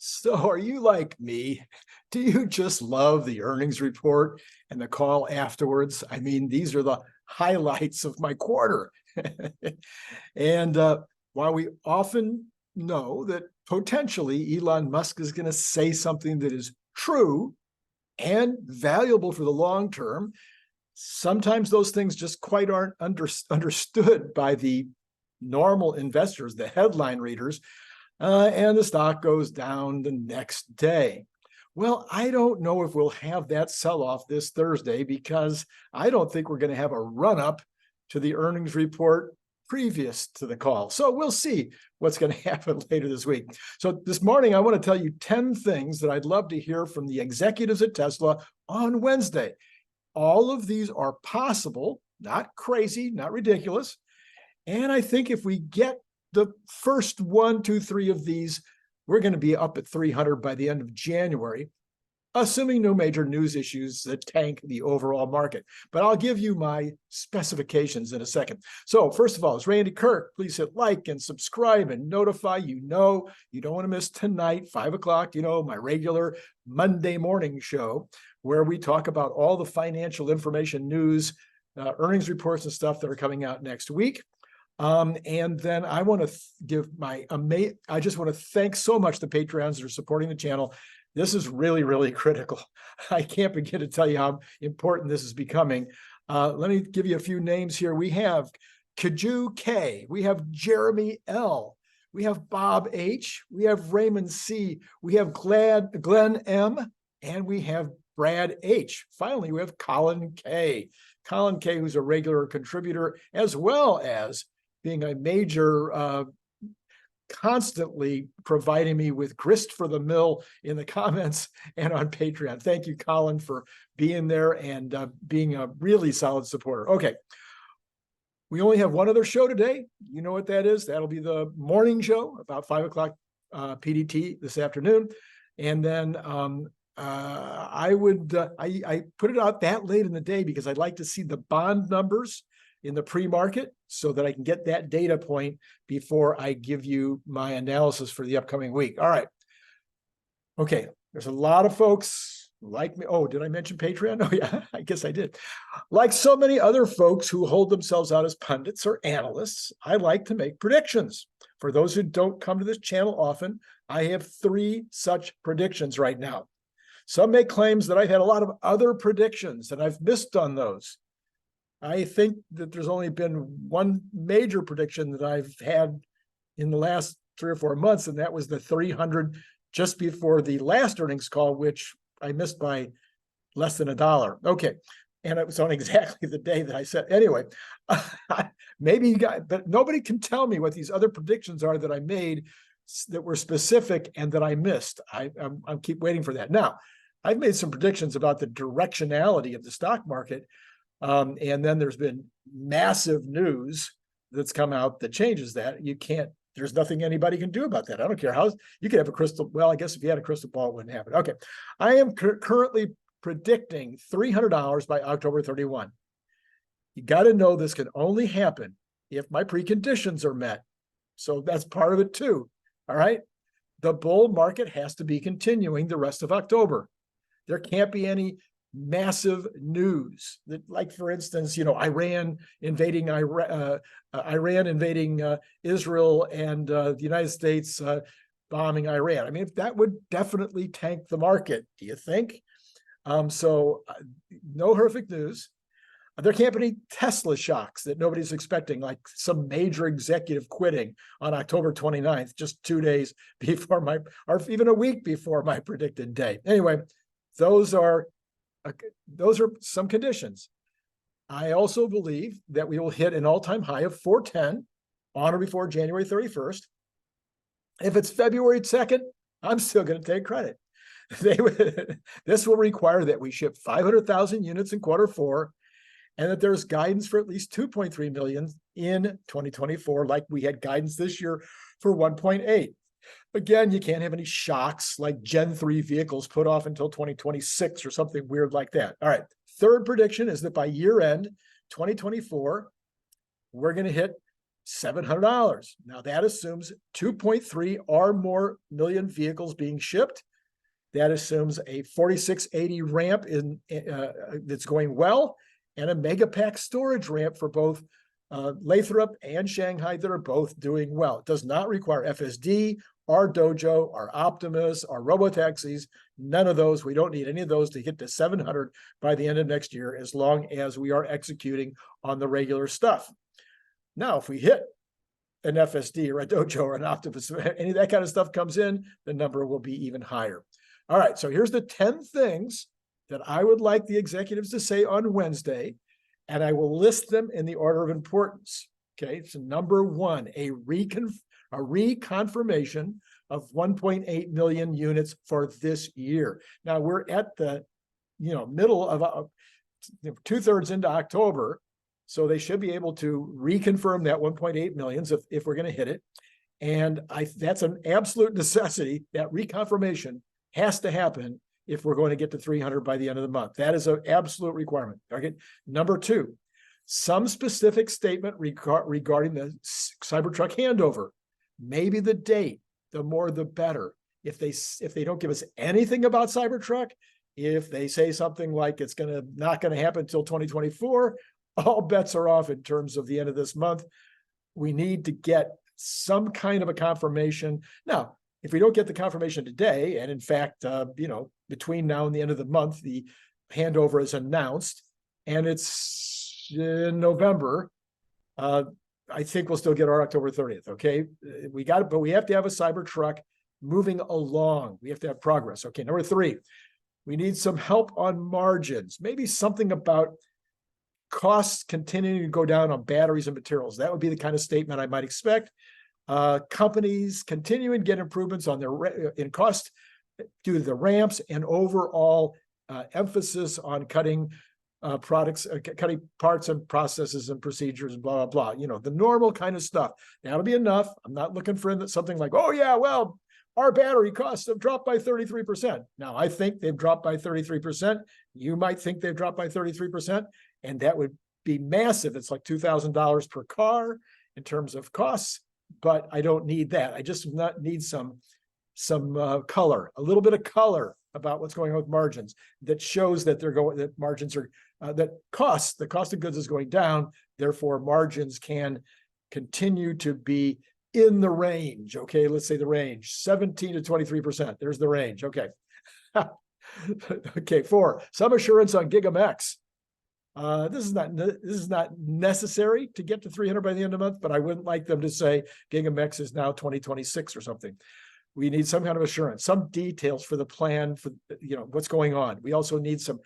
So are you like me? Do you just love the earnings report and the call afterwards? I mean, these are the highlights of my quarter. And while we often know that potentially Elon Musk is going to say something that is true and valuable for the long term, sometimes those things just quite aren't understood by the normal investors, the headline readers, and the stock goes down the next day. Well, I don't know if we'll have that sell-off this Thursday because I don't think we're going to have a run-up to the earnings report previous to the call. So we'll see what's going to happen later this week. So this morning, I want to tell you 10 things that I'd love to hear from the executives at Tesla on Wednesday. All of these are possible, not crazy, not ridiculous. And I think if we get the first 1, 2, 3 of these, we're going to be up at 300 by the end of January, assuming no major news issues that tank the overall market. But I'll give you my specifications in a second. So first of all, it's Randy Kirk. Please hit like and subscribe and notify. You don't want to miss tonight, 5 o'clock, my regular Monday morning show where we talk about all the financial information news, earnings reports and stuff that are coming out next week. And then I want to give I just want to thank so much the Patreons that are supporting the channel. This is really, really critical. I can't begin to tell you how important this is becoming. Let me give you a few names here. We have Kaju K, we have Jeremy L, we have Bob H, we have Rayman C, we have Glenn M, and we have Brad H. Finally, we have Colin K. Colin K, who's a regular contributor, as well as being a major, constantly providing me with grist for the mill in the comments and on Patreon. Thank you, Colin, for being there and being a really solid supporter. Okay, we only have one other show today. You know what that is? That'll be the morning show, about 5 o'clock PDT this afternoon. And then I put it out that late in the day because I'd like to see the bond numbers in the pre-market so that I can get that data point before I give you my analysis for the upcoming week. All right. Okay. There's a lot of folks like me. Oh, did I mention Patreon? Oh, yeah, I guess I did. Like so many other folks who hold themselves out as pundits or analysts, I like to make predictions. For those who don't come to this channel often, I have 3 such predictions right now. Some make claims that I've had a lot of other predictions and I've missed on those. I think that there's only been one major prediction that I've had in the last 3 or 4 months, and that was the 300 just before the last earnings call, which I missed by less than $1. Okay, and it was on exactly the day that I said. Anyway, maybe you got, but nobody can tell me what these other predictions are that I made that were specific and that I missed. I keep waiting for that. Now, I've made some predictions about the directionality of the stock market. And then there's been massive news that's come out that changes that. There's nothing anybody can do about that. I don't care how, you could have a crystal, well, I guess if you had a crystal ball, it wouldn't happen. Okay. I am currently predicting $300 by October 31. You got to know this can only happen if my preconditions are met. So that's part of it too. All right. The bull market has to be continuing the rest of October. There can't be any massive news that, like, for instance, Iran invading Israel and the United States bombing Iran. I mean, that would definitely tank the market. Do you think? So no horrific news. There can't be any Tesla shocks that nobody's expecting, like some major executive quitting on October 29th, just 2 days before or even a week before my predicted day. Anyway, those are some conditions. I also believe that we will hit an all-time high of 410 on or before January 31st. If it's February 2nd, I'm still going to take credit. This will require that we ship 500,000 units in Q4 and that there's guidance for at least 2.3 million in 2024, like we had guidance this year for 1.8. Again, you can't have any shocks like Gen 3 vehicles put off until 2026 or something weird like that. All right. Third prediction is that by year end 2024, we're going to hit $700. Now that assumes 2.3 or more million vehicles being shipped. That assumes a 4680 ramp that's going well, and a Megapack storage ramp for both Lathrop and Shanghai that are both doing well. It does not require FSD, our Dojo, our Optimus, our robotaxis, none of those. We don't need any of those to hit to 700 by the end of next year, as long as we are executing on the regular stuff. Now, if we hit an FSD or a Dojo or an Optimus, any of that kind of stuff comes in, the number will be even higher. All right, so here's the 10 things that I would like the executives to say on Wednesday, and I will list them in the order of importance. Okay, so number one, a reconfirmation of 1.8 million units for this year. Now we're at the middle of 2/3 into October, so they should be able to reconfirm that 1.8 million if we're going to hit it. And that's an absolute necessity. That reconfirmation has to happen if we're going to get to 300 by the end of the month. That is an absolute requirement. Okay. Number two, some specific statement regarding the Cybertruck handover. Maybe the date, the more the better. If they don't give us anything about Cybertruck, if they say something like it's not going to happen until 2024, all bets are off in terms of the end of this month. We need to get some kind of a confirmation. Now, if we don't get the confirmation today, and in fact, between now and the end of the month, the handover is announced, and it's in November, I think we'll still get our October 30th. Okay, we got it, but we have to have a Cybertruck moving along. We have to have progress. Okay, number three, we need some help on margins. Maybe something about costs continuing to go down on batteries and materials. That would be the kind of statement I might expect. Companies continuing to get improvements on in cost due to the ramps, and overall emphasis on cutting cutting parts and processes and procedures, blah, blah, blah. The normal kind of stuff. That'll be enough. I'm not looking for something like, oh yeah, well, our battery costs have dropped by 33%. Now, I think they've dropped by 33%. You might think they've dropped by 33%, and that would be massive. It's like $2,000 per car in terms of costs, but I don't need that. I just need some color, a little bit of color about what's going on with margins that shows that that margins are, the cost of goods is going down. Therefore, margins can continue to be in the range. Okay, let's say the range 17 to 23%. There's the range. Okay. Okay, 4, some assurance on GigaMex. This is not necessary to get to 300 by the end of the month, but I wouldn't like them to say GigaMex is now 2026 or something. We need some kind of assurance, some details for the plan for what's going on. We also need some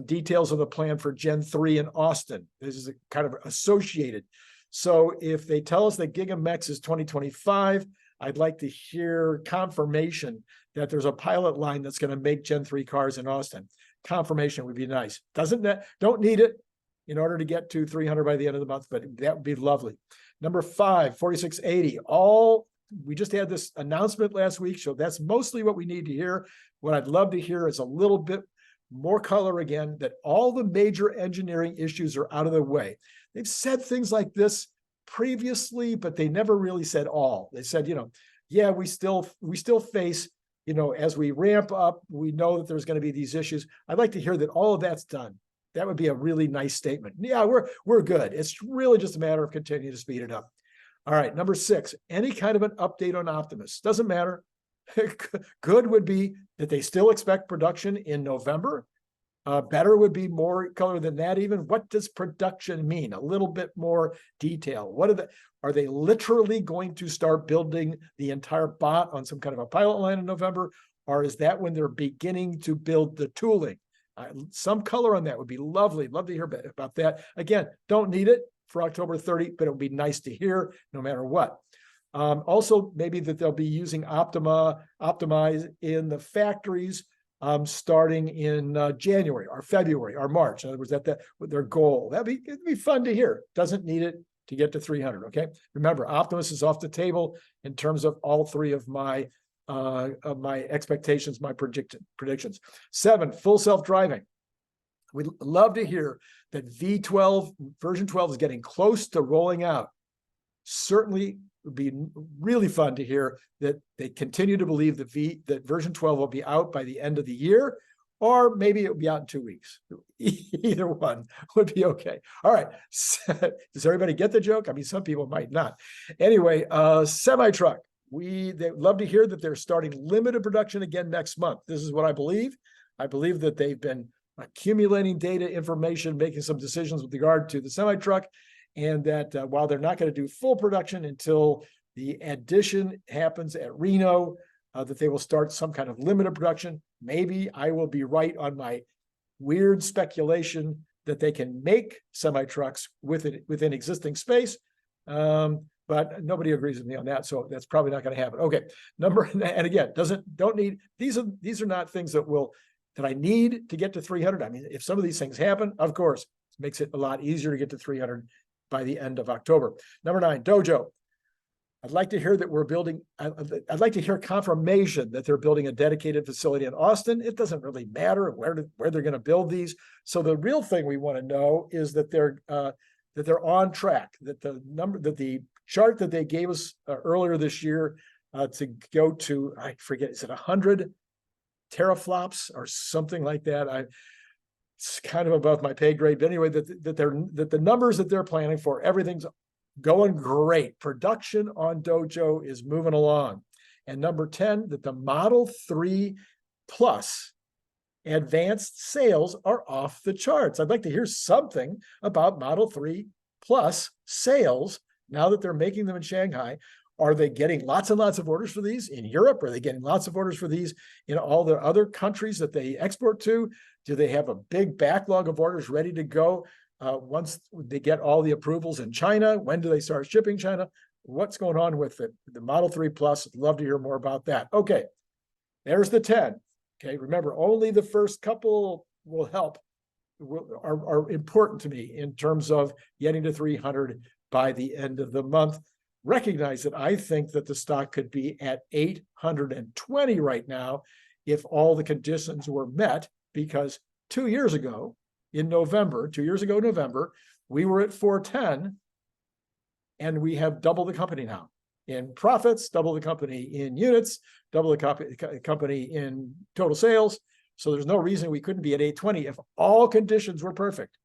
details of the plan for Gen 3 in Austin. This is kind of associated. So if they tell us that GigaMex is 2025, I'd like to hear confirmation that there's a pilot line that's going to make Gen 3 cars in Austin. Confirmation would be nice. Don't need it in order to get to 300 by the end of the month, but that would be lovely. Number 5, 4680. We just had this announcement last week, so that's mostly what we need to hear. What I'd love to hear is a little bit more color again, that all the major engineering issues are out of the way. They've said things like this previously, but they never really said all. They said, yeah, we still face, as we ramp up, we know that there's going to be these issues. I'd like to hear that all of that's done. That would be a really nice statement. Yeah, we're good. It's really just a matter of continuing to speed it up. All right, number 6, any kind of an update on Optimus. Doesn't matter. Good would be that they still expect production in November. Better would be more color than that even. What does production mean? A little bit more detail. Are they literally going to start building the entire bot on some kind of a pilot line in November? Or is that when they're beginning to build the tooling? Some color on that would be lovely. Love to hear about that. Again, don't need it for October 30, but it would be nice to hear no matter what. Also, maybe that they'll be using Optimize in the factories starting in January or February or March. In other words, that's their goal. It'd be fun to hear. Doesn't need it to get to 300. Okay. Remember, Optimus is off the table in terms of all 3 of my expectations, my predictions. 7, full self-driving. We'd love to hear that V12 version 12 is getting close to rolling out. certainly would be really fun to hear that they continue to believe that version 12 will be out by the end of the year, or maybe it'll be out in 2 weeks. Either one would be okay. All right. Does everybody get the joke? I mean, some people might not. Anyway, semi-truck. They'd love to hear that they're starting limited production again next month. This is what I believe. I believe that they've been accumulating data, information, making some decisions with regard to the semi-truck, and that while they're not going to do full production until the addition happens at Reno, that they will start some kind of limited production. Maybe I will be right on my weird speculation that they can make semi-trucks within existing space. But nobody agrees with me on that, so that's probably not going to happen. Okay, and again, these are not things that I need to get to 300. I mean, if some of these things happen, of course, it makes it a lot easier to get to 300 by the end of October. Number 9, Dojo. I'd like to hear that we're building, I'd like to hear confirmation that they're building a dedicated facility in Austin. It doesn't really matter where they're going to build these. So the real thing we want to know is that they're on track, that the chart that they gave us earlier this year to go to, I forget, is it 100 teraflops or something like that? It's kind of above my pay grade, but anyway, that the numbers that they're planning for, everything's going great. Production on Dojo is moving along. And number 10, that the Model 3 Plus advanced sales are off the charts. I'd like to hear something about Model 3 Plus sales now that they're making them in Shanghai. Are they getting lots and lots of orders for these in Europe? Are they getting lots of orders for these in all the other countries that they export to? Do they have a big backlog of orders ready to go once they get all the approvals in China? When do they start shipping China? What's going on with the Model 3 Plus? I'd love to hear more about that. Okay, there's the 10. Okay, remember, only the first couple will help, are important to me in terms of getting to 300 by the end of the month. Recognize that I think that the stock could be at 820 right now if all the conditions were met, because 2 years ago in November, we were at 410, and we have double the company now in profits, double the company in units, double the company in total sales. So there's no reason we couldn't be at 820 if all conditions were perfect.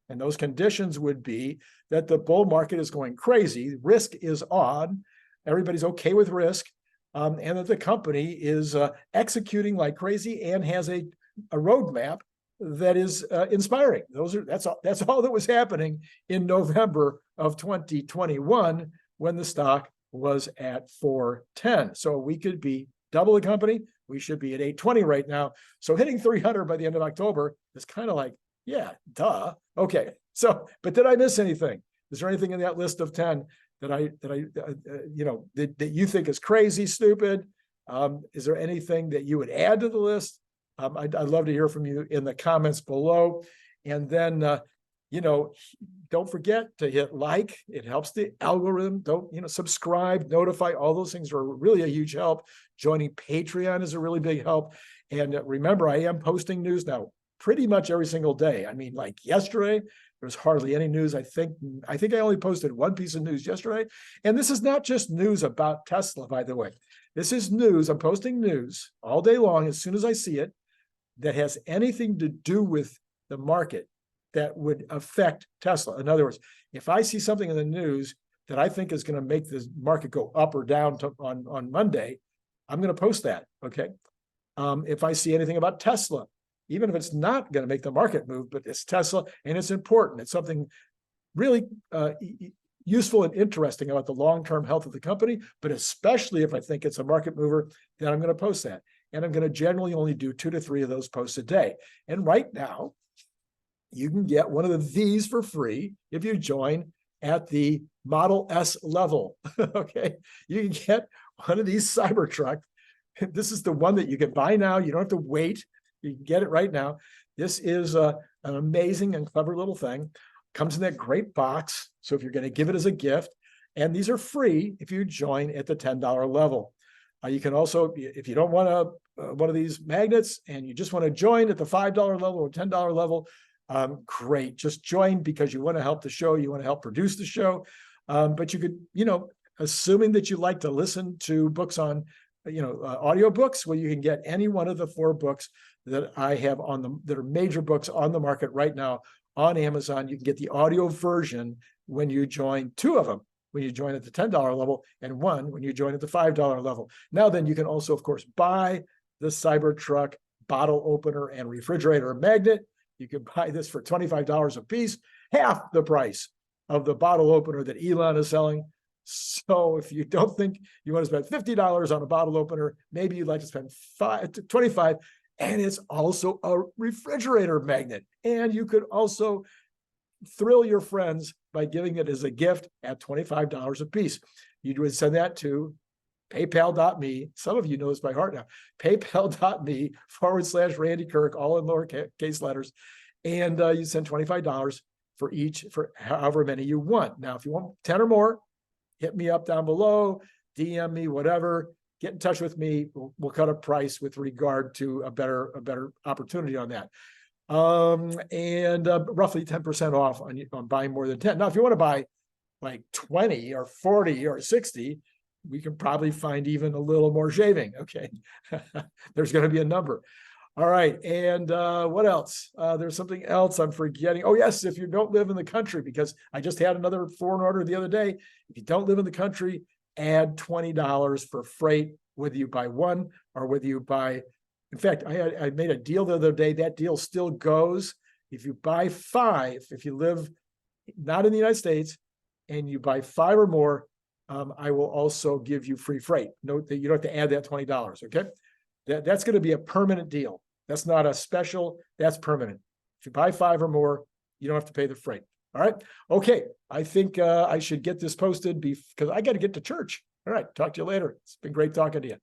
And those conditions would be that the bull market is going crazy, risk is on, everybody's okay with risk, and that the company is executing like crazy and has a roadmap that is inspiring. That's all that was happening in November of 2021 when the stock was at 410. So we could be double the company. We should be at 820 right now. So hitting 300 by the end of October is kind of like, yeah, duh. Okay. So, but did I miss anything? Is there anything in that list of 10 that you think is crazy, stupid? Is there anything that you would add to the list? I'd love to hear from you in the comments below. And then, don't forget to hit like. It helps the algorithm. Don't, subscribe, notify. All those things are really a huge help. Joining Patreon is a really big help. And remember, I am posting news now pretty much every single day. I mean, like yesterday, there was hardly any news. I think I only posted one piece of news yesterday. And this is not just news about Tesla, by the way. This is news. I'm posting news all day long as soon as I see it that has anything to do with the market that would affect Tesla. In other words, if I see something in the news that I think is going to make the market go up or down on Monday, I'm going to post that, okay? If I see anything about Tesla, even if it's not going to make the market move, but it's Tesla and it's important. It's something really useful and interesting about the long-term health of the company, but especially if I think it's a market mover, then I'm going to post that. And I'm going to generally only do 2 to 3 of those posts a day. And right now, you can get one of these for free if you join at the Model S level, okay? You can get one of these Cybertruck. This is the one that you can buy now. You don't have to wait. You can get it right now. This is an amazing and clever little thing. Comes in that great box. So if you're going to give it as a gift, and these are free if you join at the $10 level. You can also, if you don't want one of these magnets and you just want to join at the $5 level or $10 level, great. Just join because you want to help the show. You want to help produce the show. But you could, assuming that you like to listen to books on, audio books, well, you can get any one of the 4 books that I have that are major books on the market right now on Amazon. You can get the audio version when you join 2 of them, when you join at the $10 level, and 1 when you join at the $5 level. Now, then you can also, of course, buy the Cybertruck bottle opener and refrigerator magnet. You can buy this for $25 a piece, half the price of the bottle opener that Elon is selling. So if you don't think you want to spend $50 on a bottle opener, maybe you'd like to spend $25. And it's also a refrigerator magnet. And you could also thrill your friends by giving it as a gift at $25 a piece. You would send that to paypal.me. Some of you know this by heart now. paypal.me/Randy Kirk, all in lowercase letters. And you send $25 for each, for however many you want. Now, if you want 10 or more, hit me up down below, DM me, whatever. Get in touch with me. We'll cut a price with regard to a better opportunity on that. And roughly 10% off on buying more than 10. Now, if you want to buy like 20 or 40 or 60, we can probably find even a little more shaving. Okay. There's going to be a number. All right. And what else? There's something else I'm forgetting. Oh, yes. If you don't live in the country, because I just had another foreign order the other day. If you don't live in the country, add $20 for freight, whether you buy 1 or whether you buy. In fact, I made a deal the other day. That deal still goes. If you buy 5, if you live not in the United States and you buy 5 or more, I will also give you free freight. Note that you don't have to add that $20. Okay. That's going to be a permanent deal. That's not a special, that's permanent. If you buy 5 or more, you don't have to pay the freight. All right. Okay. I think I should get this posted because I got to get to church. All right. Talk to you later. It's been great talking to you.